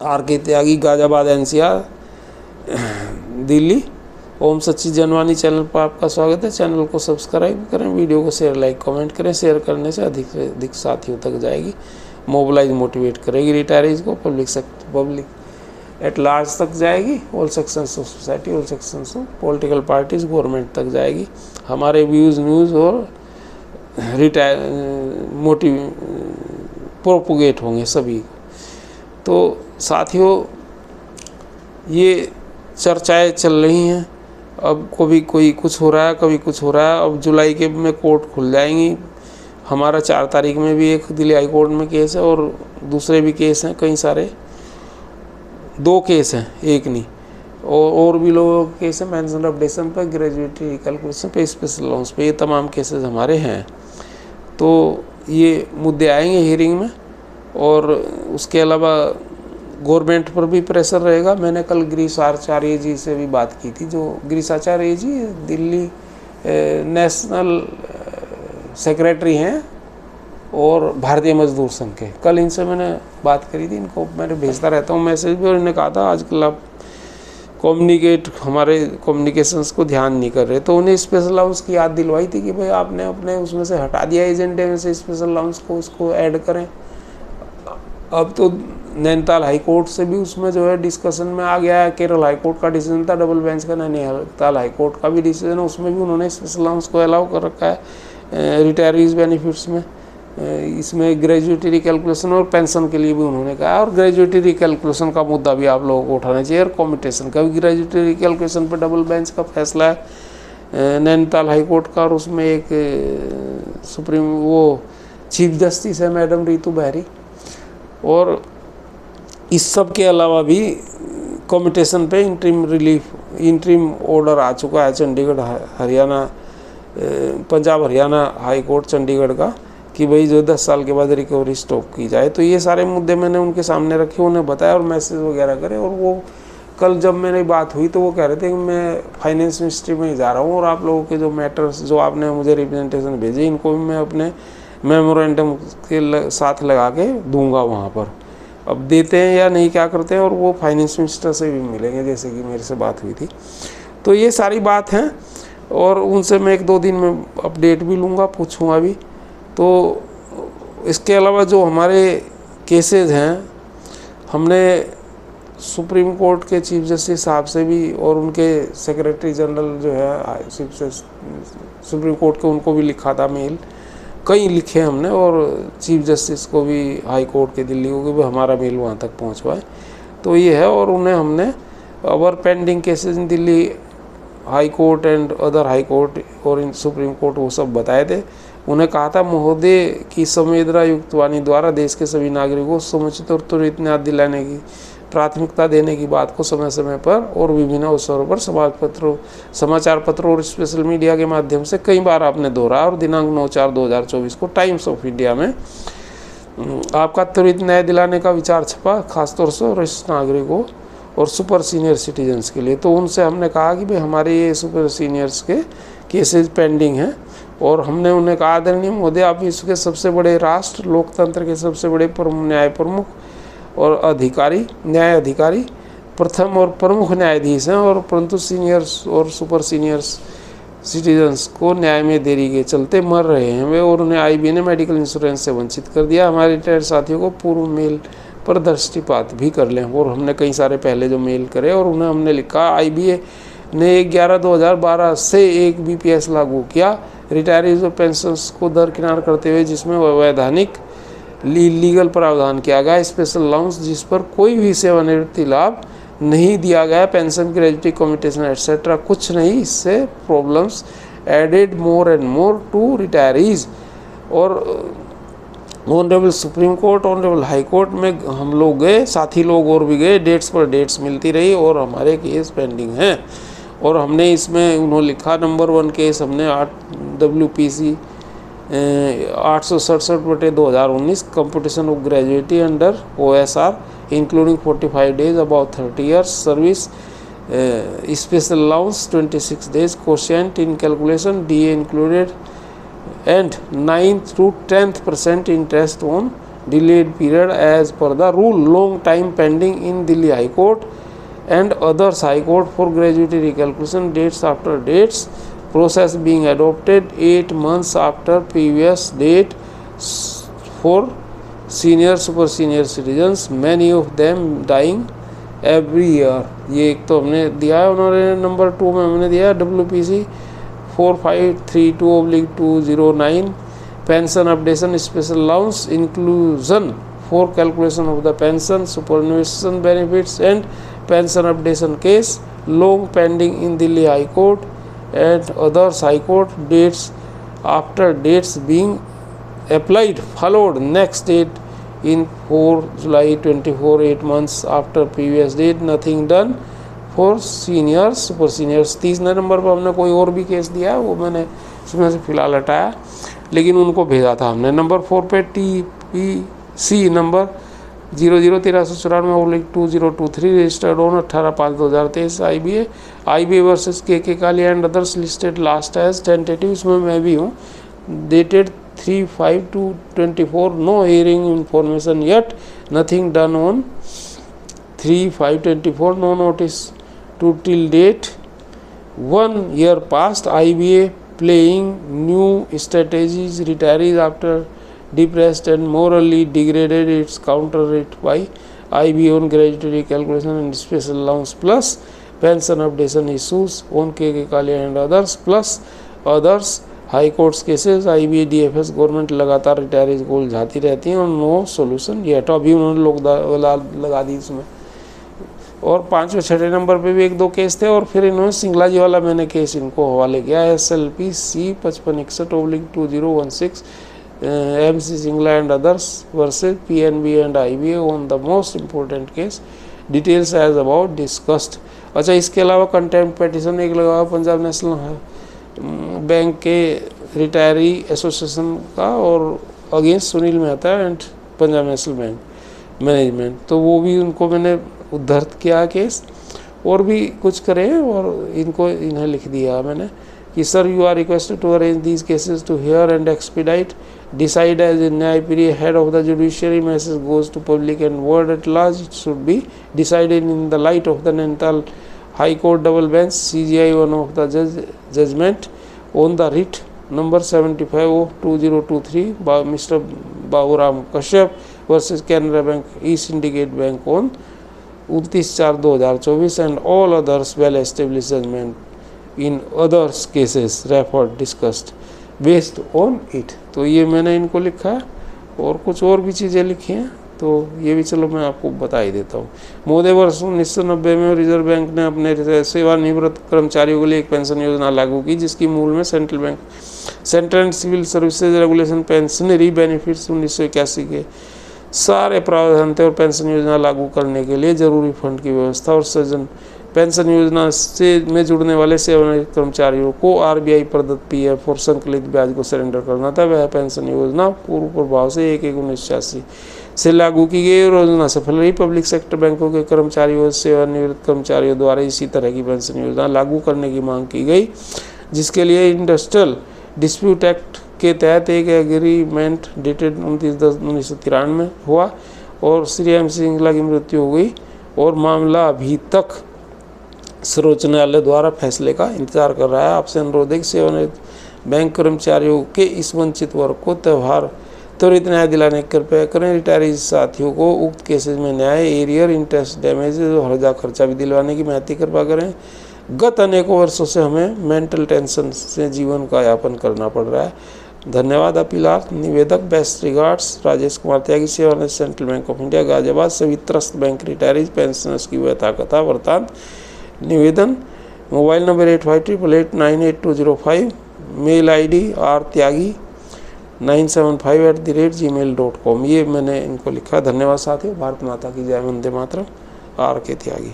RK त्यागी, Ghaziabad NCR, Delhi. ओम सच्ची Janwani channel पर आपका स्वागत है। चैनल को सब्सक्राइब करें, वीडियो को शेयर, लाइक, कमेंट करें। शेयर करने से अधिक साथियों तक जाएगी, मोबिलाइज, मोटिवेट करेगी रिटायरीज को, पब्लिक एट लार्ज तक जाएगी, all sections of society, all sections of political parties, government तक जाएगी। हमारे व्यूज़, न्यूज़ और प्रोपोगेट होंगे सभी। तो साथियों, ये चर्चाएं चल रही हैं। अब कभी कोई कुछ हो रहा है, कभी कुछ हो रहा है। अब जुलाई के में कोर्ट खुल जाएंगी। हमारा 4 तारीख में भी एक दिल्ली हाई कोर्ट में केस है और दूसरे भी केस हैं कई सारे, 2 केस हैं, एक नहीं, और भी लोगों के केस हैं। पेंशन अपडेशन पर, ग्रेजुएटी रिकैलकुलेशन पे, स्पेशल अलाउंस पे, ये तमाम केसेस हमारे हैं। तो ये मुद्दे आएंगे हियरिंग में। और उसके अलावा गवर्नमेंट पर भी प्रेशर रहेगा। मैंने कल गिरीश आचार्य जी से भी बात की थी, जो गिरीश आचार्य जी दिल्ली नेशनल सेक्रेटरी हैं और भारतीय मजदूर संघ के। कल इनसे मैंने बात करी थी। इनको मैंने भेजता रहता हूँ मैसेज भी, और इन्होंने कहा था आजकल आप हमारे कम्युनिकेशंस को ध्यान नहीं कर रहे। तो उन्हें स्पेशल अलाउंस की याद दिलवाई थी कि भाई आपने अपने उसमें से हटा दिया एजेंडे में से स्पेशल अलाउंस को, उसको ऐड करें। अब तो नैनीताल हाई कोर्ट से भी उसमें जो है डिस्कशन में आ गया है। केरल हाई कोर्ट का डिसीजन था डबल बेंच का, नैनीताल हाई कोर्ट का भी डिसीजन है, उसमें भी उन्होंने स्पेशल अलाउंस को अलाउ कर रखा है रिटायरीज बेनिफिट्स में। इसमें ग्रेजुएटी रिकैलकुलेशन और पेंशन के लिए भी उन्होंने कहा। और ग्रेजुएटी रिकैलकुलेशन का मुद्दा भी आप लोगों को उठाना चाहिए, और कॉम्पिटिशन का भी। ग्रेजुएटी रिकैलकुलेशन पर डबल बेंच का फैसला है नैनीताल हाई कोर्ट का, और उसमें एक चीफ जस्टिस है मैडम रितु बहरी। और इस सब के अलावा भी कम्यूटेशन पे इंटरिम ऑर्डर आ चुका है चंडीगढ़ हरियाणा, पंजाब हरियाणा हाई कोर्ट चंडीगढ़ का, कि भाई जो 10 साल के बाद रिकवरी स्टॉप की जाए। तो ये सारे मुद्दे मैंने उनके सामने रखे, उन्हें बताया और मैसेज वगैरह करे। और वो कल जब मेरी बात हुई तो वो कह रहे थे कि मैं फाइनेंस मिनिस्ट्री में ही जा रहा हूँ, और आप लोगों के जो मैटर्स जो आपने मुझे रिप्रेजेंटेशन भेजे, इनको भी मैं अपने मेमोरेंडम के साथ लगा के दूंगा वहाँ पर। अब देते हैं या नहीं, क्या करते हैं। और वो फाइनेंस मिनिस्टर से भी मिलेंगे, जैसे कि मेरे से बात हुई थी। तो ये सारी बात हैं, और उनसे मैं 1-2 दिन में अपडेट भी लूँगा, पूछूँगा भी। तो इसके अलावा जो हमारे केसेस हैं, हमने सुप्रीम कोर्ट के चीफ जस्टिस साहब से भी, और उनके सेक्रेटरी जनरल जो है सुप्रीम कोर्ट के, उनको भी लिखा था मेल, कई लिखे हमने। और चीफ जस्टिस को भी, हाई कोर्ट के दिल्ली को भी हमारा मेल वहाँ तक पहुँचवाए। तो ये है। और उन्हें हमने our pending cases in Delhi high court and other high court और इन सुप्रीम कोर्ट, वो सब बताए थे। उन्हें कहा था महोदय की संवेदना युक्त वाणी द्वारा देश के सभी नागरिकों को समुचित और त्वरित न्याय दिलाने की, प्राथमिकता देने की बात को समय समय पर और विभिन्न अवसरों पर समाचार पत्रों और स्पेशल मीडिया के माध्यम से कई बार आपने दोहराया। और दिनांक 9/4/2024 को टाइम्स ऑफ इंडिया में आपका त्वरित न्याय दिलाने का विचार छपा, खासतौर से वरिष्ठ नागरिकों और सुपर सीनियर सिटीजन्स के लिए। तो उनसे हमने कहा कि भाई हमारे ये सुपर सीनियर्स के केसेस पेंडिंग हैं, और हमने उन्हें कहा आदरणीय महोदय, आप इसके सबसे बड़े राष्ट्र लोकतंत्र के सबसे बड़े न्याय प्रमुख और अधिकारी, न्याय अधिकारी, प्रथम और प्रमुख न्यायाधीश हैं, और परंतु सीनियर्स और सुपर सीनियर्स सिटीजन्स को न्याय में देरी के चलते मर रहे हैं वे, और उन्हें IBA ने मेडिकल इंश्योरेंस से वंचित कर दिया। हमारे रिटायर्ड साथियों को पूर्व मेल पर दृष्टिपात भी कर लें। और हमने कई सारे पहले जो मेल करे, और उन्हें हमने लिखा IBA ने 11/2012 से 1 BPS लागू किया, रिटायरीज और पेंशन्स को दरकिनार करते हुए, जिसमें वैधानिक लीगल प्रावधान किया गया। स्पेशल अलाउंस जिस पर कोई भी सेवानिवृत्ति लाभ नहीं दिया गया, पेंशन, ग्रेजुएटी, कम्यूटेशन एटसेट्रा कुछ नहीं। इससे problems added more and more to retirees. और honourable supreme court, honourable high court में हम लोग गए, साथी लोग और भी गए, डेट्स पर डेट्स मिलती रही, और हमारे केस पेंडिंग हैं। और हमने इसमें उन्होंने लिखा नंबर 1 केस हमने WPC 867/2019 competition of gratuity under OSR including 45 days about 30 years service, special allowance 26 days, quotient in calculation DA included, and 9th to 10th% interest on delayed period as per the rule. Long time pending in Delhi High Court and others High Court for gratuity recalculation dates after dates. Process being adopted 8 months after previous date for senior super senior citizens, many of them dying every year. ये एक तो हमने दिया है उन्होंने, number 2 में हमने दिया है WPC 4532/209 pension updation special allowance inclusion for calculation of the pension superannuation benefits and pension updation case long pending in Delhi High Court and others High Court dates after dates being applied followed next date in 4 July 24 8 months after previous date. Nothing done for seniors super seniors. 30 number पर हमने कोई और भी case दिया है, वो मैंने इसमें से फिलहाल हटाया, लेकिन उनको भेजा था हमने। नंबर 4 पे TPC number 001394/2023 registered on 18/5/2023 IBA versus KK Kalia and others listed last as tentative, इसमें मैं भी हूँ, dated 3/5/24 no hearing information yet, nothing done on 3/5/24 no notice to till date, 1 year past IBA playing new strategies, retirees after depressed and morally degraded its counter rate by IBA on gratuity calculation and special allowance plus pension updation issues on KK Kalia and others plus others high courts cases IBA DFS government लगातार retirees को उलझाती रहती हैं और no solution yet, अभी उन्होंने लोग लगा दी इसमें। और 5वें 6वें नंबर पे भी 1-2 केस थे और फिर इन्होंने सिंगला जी वाला मैंने केस इनको हवाले किया SLP C 5561/2016 MC Singla and others versus PNB and IBA on the most important case, details as about discussed. अच्छा, इसके अलावा कंटेम्प्ट पिटीशन एक लगा हुआ पंजाब नेशनल बैंक के रिटायरी एसोसिएशन का और against Sunil Mehta and Punjab National Bank management, तो वो भी उनको मैंने उद्धृत किया केस, और भी कुछ करे और इन्हें लिख दिया मैंने कि sir you are requested to arrange these cases to hear and expedite decide as in न्यायप्रिय head of the judiciary message goes to public and world at large, it should be decided in the light of the Nainital High Court double bench CGI 1 of the judgment on the writ number 75/2023 by Mr. Baburam Kashyap versus Canara Bank East Syndicate Bank on 29/4/2024 and all others well established judgment in others cases referred discussed based on it। तो ये मैंने इनको लिखा है और कुछ और भी चीज़ें लिखी हैं, तो ये भी चलो मैं आपको बता ही देता हूँ। महोदय वर्ष 1990 में रिजर्व बैंक ने अपने सेवानिवृत्त कर्मचारियों के लिए एक पेंशन योजना लागू की, जिसकी मूल में central and civil services regulation pensionary benefits 1981 के सारे प्रावधान थे और पेंशन योजना लागू करने के लिए जरूरी फंड की व्यवस्था और सृजन। पेंशन योजना से में जुड़ने वाले सेवानिवृत्त कर्मचारियों को RBI प्रदत्त PF और संकलित ब्याज को सरेंडर करना था। वह पेंशन योजना पूर्व प्रभाव से 1/1/1986 से लागू की गई और योजना सफल रही। पब्लिक सेक्टर बैंकों के कर्मचारियों और सेवानिवृत्त कर्मचारियों द्वारा इसी तरह की पेंशन योजना लागू करने की मांग की गई, जिसके लिए इंडस्ट्रियल डिस्प्यूट एक्ट के तहत एक एग्रीमेंट डेटेड 29/10/1993 में हुआ और श्री M सिंगला की मृत्यु हो गई और मामला अभी तक सर्वोच्च न्यायालय द्वारा फैसले का इंतजार कर रहा है। आपसे अनुरोध है कि सेवानिवृत्त बैंक कर्मचारियों के इस वंचित वर्ग को त्वरित न्याय दिलाने की कृपया करें। रिटायरी साथियों को उक्त केसेज में न्याय, एरियर, इंटरेस्ट, डैमेजेस और हर्जा खर्चा भी दिलवाने की महती कृपा करें। गत अनेकों वर्षों से हमें मेंटल टेंशन से जीवन का यापन करना पड़ रहा है। धन्यवाद। अपीलार्थ निवेदक बेस्ट रिगार्ड्स राजेश कुमार त्यागी, सेवानिवृत्त central bank of India Ghaziabad. सभी त्रस्त बैंक रिटायरीज पेंशनर्स की व्यथा कथा वृत्तांत निवेदन। Mobile number 8588988205, mail ID rtyagi975@gmail.com। ये मैंने इनको लिखा। धन्यवाद साथियों। भारत माता की जय। वंदे मातरम। RK त्यागी।